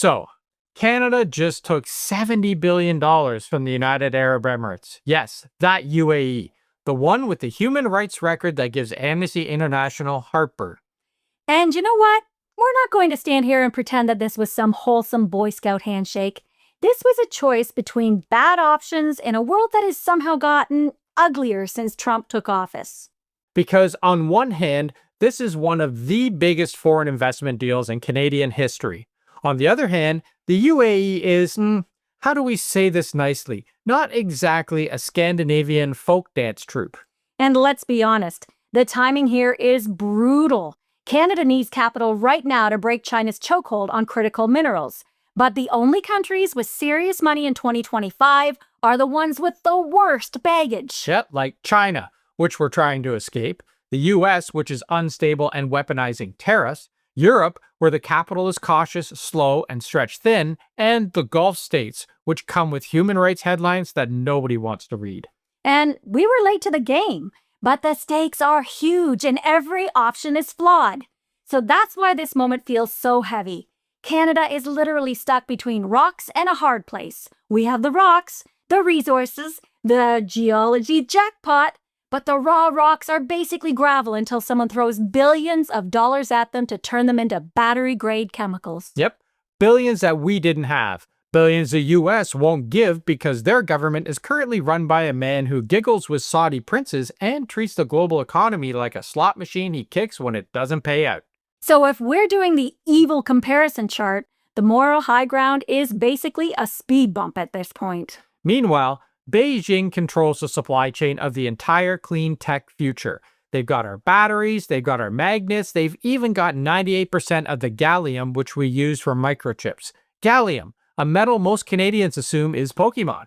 So, Canada just took $70 billion from the United Arab Emirates. Yes, that UAE. The one with the human rights record that gives Amnesty International heartburn. And you know what? We're not going to stand here and pretend that this was some wholesome Boy Scout handshake. This was a choice between bad options in a world that has somehow gotten uglier since Trump took office. Because on one hand, this is one of the biggest foreign investment deals in Canadian history. On the other hand, the UAE is, how do we say this nicely, not exactly a Scandinavian folk dance troupe. And let's be honest, the timing here is brutal. Canada needs capital right now to break China's chokehold on critical minerals. But the only countries with serious money in 2025 are the ones with the worst baggage. Yep, like China, which we're trying to escape, the US, which is unstable and weaponizing tariffs, Europe, where the capital is cautious, slow, and stretched thin, and the Gulf states, which come with human rights headlines that nobody wants to read. And we were late to the game, but the stakes are huge and every option is flawed. So that's why this moment feels so heavy. Canada is literally stuck between rocks and a hard place. We have the rocks, the resources, the geology jackpot, but the raw rocks are basically gravel until someone throws billions of dollars at them to turn them into battery-grade chemicals. Yep, billions that we didn't have. Billions the US won't give because their government is currently run by a man who giggles with Saudi princes and treats the global economy like a slot machine he kicks when it doesn't pay out. So if we're doing the evil comparison chart, the moral high ground is basically a speed bump at this point. Meanwhile, Beijing controls the supply chain of the entire clean tech future. They've got our batteries, they've got our magnets, they've even got 98% of the gallium which we use for microchips. Gallium, a metal most Canadians assume is Pokemon.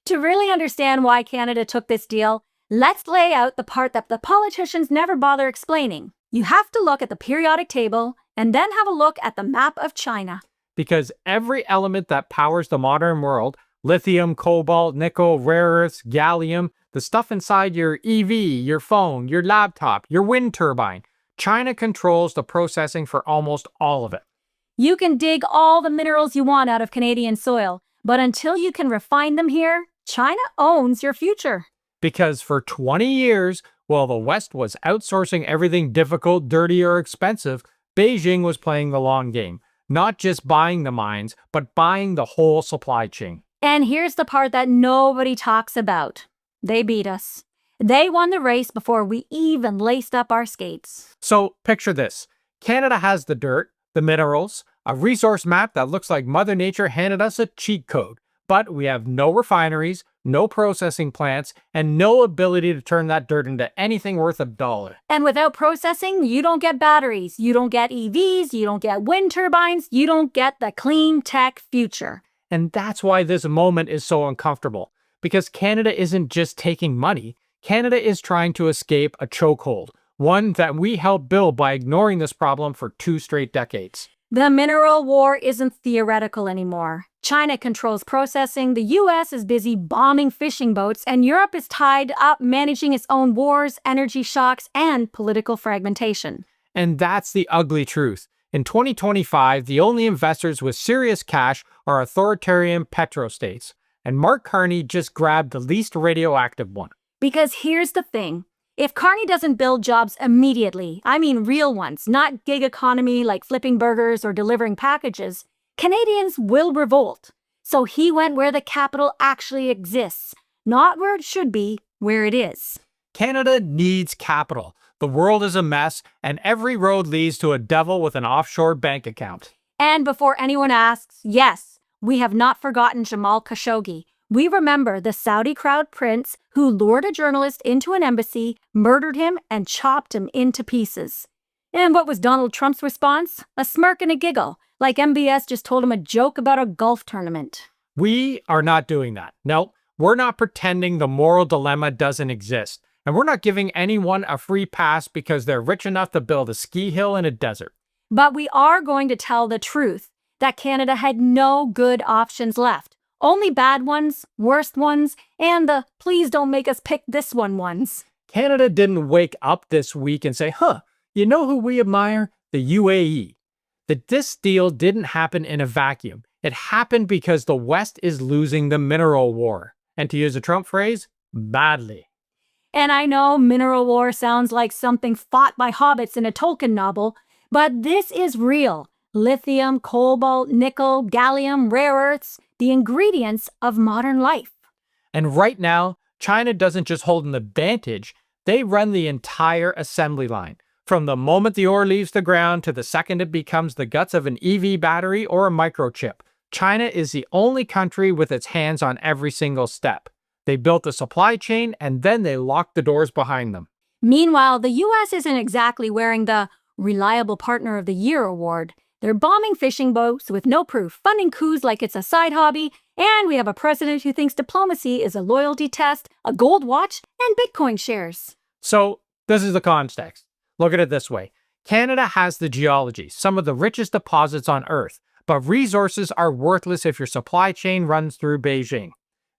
To really understand why Canada took this deal, let's lay out the part that the politicians never bother explaining. You have to look at the periodic table and then have a look at the map of China. Because every element that powers the modern world, lithium, cobalt, nickel, rare earths, gallium, the stuff inside your EV, your phone, your laptop, your wind turbine, China controls the processing for almost all of it. You can dig all the minerals you want out of Canadian soil, but until you can refine them here, China owns your future. Because for 20 years, while the West was outsourcing everything difficult, dirty, or expensive, Beijing was playing the long game. Not just buying the mines, but buying the whole supply chain. And here's the part that nobody talks about. They beat us. They won the race before we even laced up our skates. So picture this. Canada has the dirt, the minerals, a resource map that looks like Mother Nature handed us a cheat code. But we have no refineries, no processing plants, and no ability to turn that dirt into anything worth $1. And without processing, you don't get batteries, you don't get EVs, you don't get wind turbines, you don't get the clean tech future. And that's why this moment is so uncomfortable. Because Canada isn't just taking money, Canada is trying to escape a chokehold, one that we helped build by ignoring this problem for 2 straight decades. The mineral war isn't theoretical anymore. China controls processing, the US is busy bombing fishing boats, and Europe is tied up managing its own wars, energy shocks, and political fragmentation. And that's the ugly truth. In 2025, the only investors with serious cash are authoritarian petrostates, and Mark Carney just grabbed the least radioactive one. Because here's the thing. If Carney doesn't build jobs immediately, I mean real ones, not gig economy like flipping burgers or delivering packages, Canadians will revolt. So he went where the capital actually exists, not where it should be, where it is. Canada needs capital. The world is a mess, and every road leads to a devil with an offshore bank account. And before anyone asks, yes, we have not forgotten Jamal Khashoggi. We remember the Saudi crowd prince who lured a journalist into an embassy, murdered him, and chopped him into pieces. And what was Donald Trump's response? A smirk and a giggle, like MBS just told him a joke about a golf tournament. We are not doing that. No, we're not pretending the moral dilemma doesn't exist. And we're not giving anyone a free pass because they're rich enough to build a ski hill in a desert. But we are going to tell the truth that Canada had no good options left. Only bad ones, worst ones, and the please don't make us pick this one ones. Canada didn't wake up this week and say, you know who we admire? The UAE. This deal didn't happen in a vacuum. It happened because the West is losing the mineral war. And to use a Trump phrase, badly. And I know mineral war sounds like something fought by hobbits in a Tolkien novel, but this is real. Lithium, cobalt, nickel, gallium, rare earths, the ingredients of modern life. And right now, China doesn't just hold an advantage, they run the entire assembly line. From the moment the ore leaves the ground to the second it becomes the guts of an EV battery or a microchip, China is the only country with its hands on every single step. They built a supply chain and then they locked the doors behind them. Meanwhile, the US isn't exactly wearing the Reliable Partner of the Year award. They're bombing fishing boats with no proof, funding coups like it's a side hobby, and we have a president who thinks diplomacy is a loyalty test, a gold watch, and Bitcoin shares. So, this is the context. Look at it this way. Canada has the geology, some of the richest deposits on Earth, but resources are worthless if your supply chain runs through Beijing.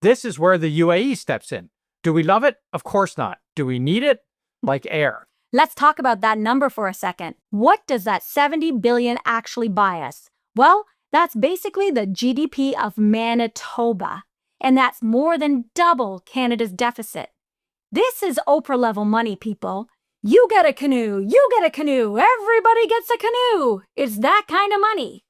This is where the UAE steps in. Do we love it? Of course not. Do we need it? Like air. Let's talk about that number for a second. What does that 70 billion actually buy us? Well, that's basically the GDP of Manitoba, and that's more than double Canada's deficit. This is Oprah-level money, people. You get a canoe, you get a canoe, everybody gets a canoe. It's that kind of money.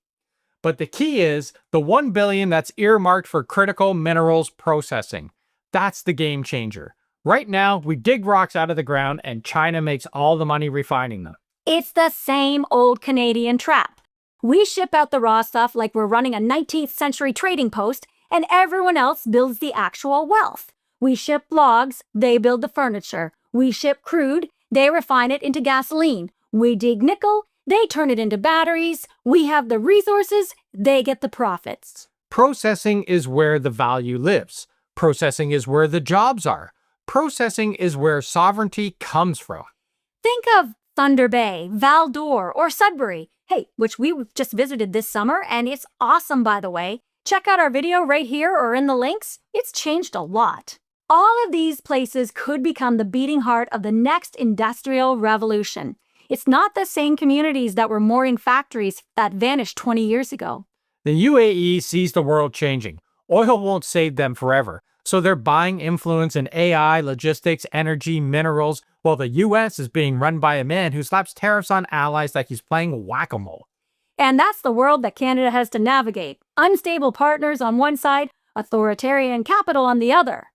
But the key is the 1 billion that's earmarked for critical minerals processing. That's the game changer. Right now, we dig rocks out of the ground and China makes all the money refining them. It's the same old Canadian trap. We ship out the raw stuff like we're running a 19th century trading post, and everyone else builds the actual wealth. We ship logs, they build the furniture. We ship crude, they refine it into gasoline. We dig nickel, they turn it into batteries. We have the resources, they get the profits. Processing is where the value lives. Processing is where the jobs are. Processing is where sovereignty comes from. Think of Thunder Bay, Val d'Or, or Sudbury. Hey, which we just visited this summer, and it's awesome, by the way. Check out our video right here or in the links. It's changed a lot. All of these places could become the beating heart of the next industrial revolution. It's not the same communities that were mooring factories that vanished 20 years ago. The UAE sees the world changing. Oil won't save them forever, so they're buying influence in AI, logistics, energy, minerals, while the US is being run by a man who slaps tariffs on allies like he's playing whack-a-mole. And that's the world that Canada has to navigate. Unstable partners on one side, authoritarian capital on the other.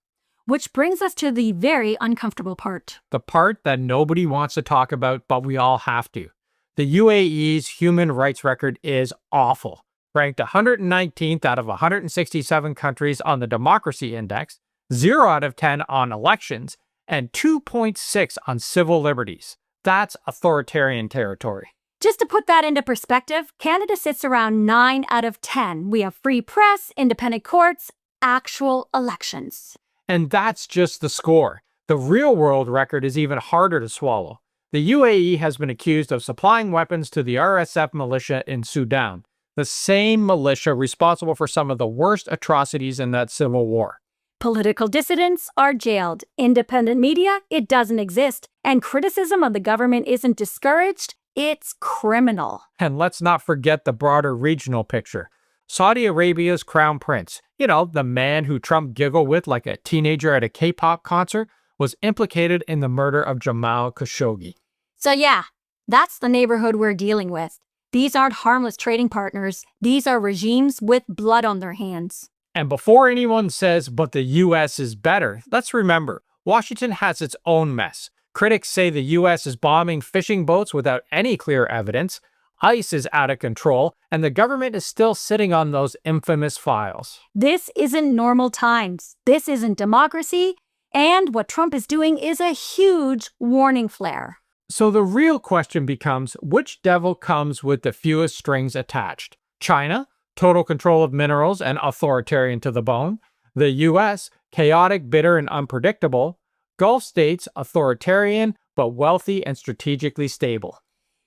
Which brings us to the very uncomfortable part. The part that nobody wants to talk about, but we all have to. The UAE's human rights record is awful. Ranked 119th out of 167 countries on the Democracy Index, 0 out of 10 on elections, and 2.6 on civil liberties. That's authoritarian territory. Just to put that into perspective, Canada sits around 9 out of 10. We have free press, independent courts, actual elections. And that's just the score. The real-world record is even harder to swallow. The UAE has been accused of supplying weapons to the RSF militia in Sudan, the same militia responsible for some of the worst atrocities in that civil war. Political dissidents are jailed. Independent media, it doesn't exist. And criticism of the government isn't discouraged, it's criminal. And let's not forget the broader regional picture. Saudi Arabia's crown prince, the man who Trump giggled with like a teenager at a K-pop concert, was implicated in the murder of Jamal Khashoggi. So yeah, that's the neighborhood we're dealing with. These aren't harmless trading partners. These are regimes with blood on their hands. And before anyone says, but the US is better, let's remember, Washington has its own mess. Critics say the US is bombing fishing boats without any clear evidence. ICE is out of control, and the government is still sitting on those infamous files. This isn't normal times. This isn't democracy. And what Trump is doing is a huge warning flare. So the real question becomes, which devil comes with the fewest strings attached? China, total control of minerals and authoritarian to the bone. The US, chaotic, bitter, and unpredictable. Gulf states, authoritarian, but wealthy and strategically stable.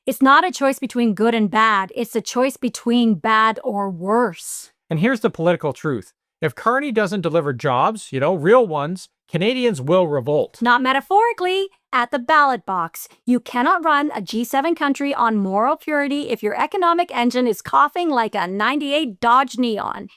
It's not a choice between good and bad. It's a choice between bad or worse. And here's the political truth. If Carney doesn't deliver jobs, real ones, Canadians will revolt. Not metaphorically. at the ballot box. You cannot run a G7 country on moral purity if your economic engine is coughing like a 98 Dodge Neon.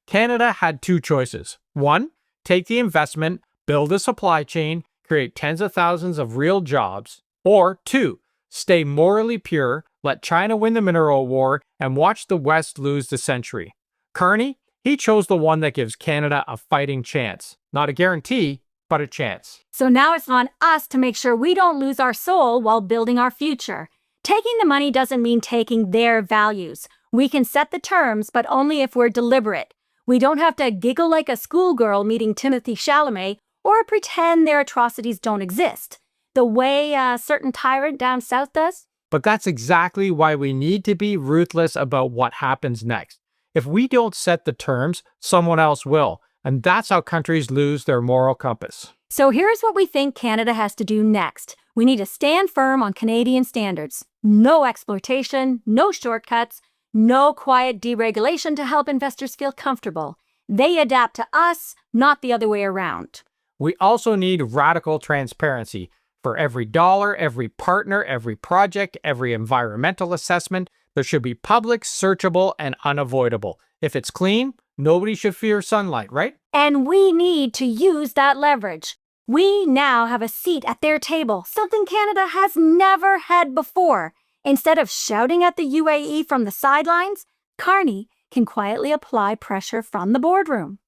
Canada had two choices. One, take the investment, build a supply chain, create tens of thousands of real jobs. Or two, stay morally pure, let China win the mineral war, and watch the West lose the century. Carney, he chose the one that gives Canada a fighting chance. Not a guarantee, but a chance. So now it's on us to make sure we don't lose our soul while building our future. Taking the money doesn't mean taking their values. We can set the terms, but only if we're deliberate. We don't have to giggle like a schoolgirl meeting Timothy Chalamet or pretend their atrocities don't exist, the way a certain tyrant down south does. But that's exactly why we need to be ruthless about what happens next. If we don't set the terms, someone else will. And that's how countries lose their moral compass. So here's what we think Canada has to do next. We need to stand firm on Canadian standards. No exploitation, no shortcuts, no quiet deregulation to help investors feel comfortable. They adapt to us, not the other way around. We also need radical transparency. For every dollar, every partner, every project, every environmental assessment, there should be public, searchable, and unavoidable. If it's clean, nobody should fear sunlight, right? And we need to use that leverage. We now have a seat at their table, something Canada has never had before. Instead of shouting at the UAE from the sidelines, Carney can quietly apply pressure from the boardroom.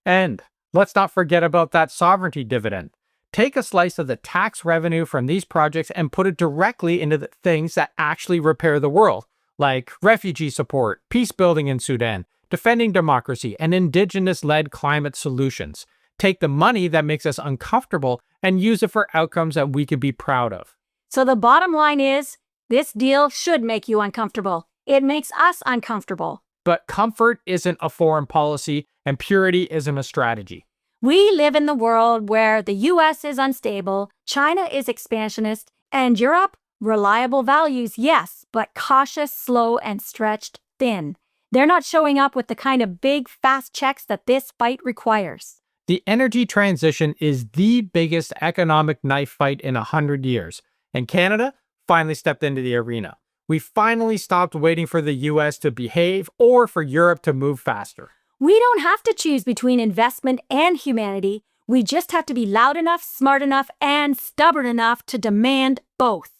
And let's not forget about that sovereignty dividend. Take a slice of the tax revenue from these projects and put it directly into the things that actually repair the world, like refugee support, peace building in Sudan, defending democracy, and indigenous-led climate solutions. Take the money that makes us uncomfortable and use it for outcomes that we could be proud of. So the bottom line is, this deal should make you uncomfortable. It makes us uncomfortable. But comfort isn't a foreign policy, and purity isn't a strategy. We live in the world where the US is unstable, China is expansionist, and Europe, reliable values, yes, but cautious, slow, and stretched thin. They're not showing up with the kind of big, fast checks that this fight requires. The energy transition is the biggest economic knife fight in 100 years, and Canada finally stepped into the arena. We finally stopped waiting for the US to behave or for Europe to move faster. We don't have to choose between investment and humanity. We just have to be loud enough, smart enough, and stubborn enough to demand both.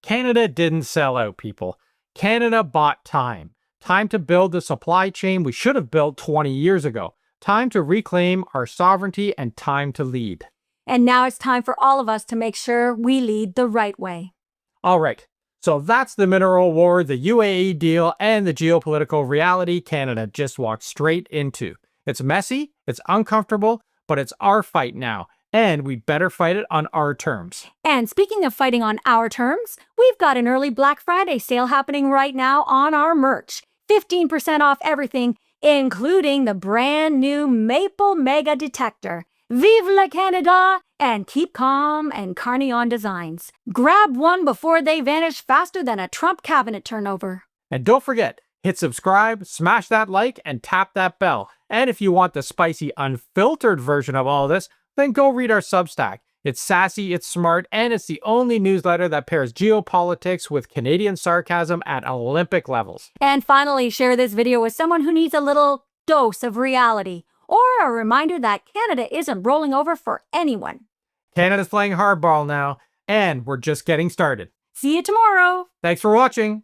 Canada didn't sell out, people. Canada bought time. Time to build the supply chain we should have built 20 years ago. Time to reclaim our sovereignty and time to lead. And now it's time for all of us to make sure we lead the right way. All right, so that's the mineral war, the UAE deal, and the geopolitical reality Canada just walked straight into. It's messy, it's uncomfortable, but it's our fight now, and we better fight it on our terms. And speaking of fighting on our terms, we've got an early Black Friday sale happening right now on our merch. 15% off everything, including the brand new Maple Mega Detector. Vive la Canada! And keep calm and Carney on designs. Grab one before they vanish faster than a Trump cabinet turnover. And don't forget, hit subscribe, smash that like, and tap that bell. And if you want the spicy, unfiltered version of all this, then go read our Substack. It's sassy, it's smart, and it's the only newsletter that pairs geopolitics with Canadian sarcasm at Olympic levels. And finally, share this video with someone who needs a little dose of reality, or a reminder that Canada isn't rolling over for anyone. Canada's playing hardball now, and we're just getting started. See you tomorrow. Thanks for watching.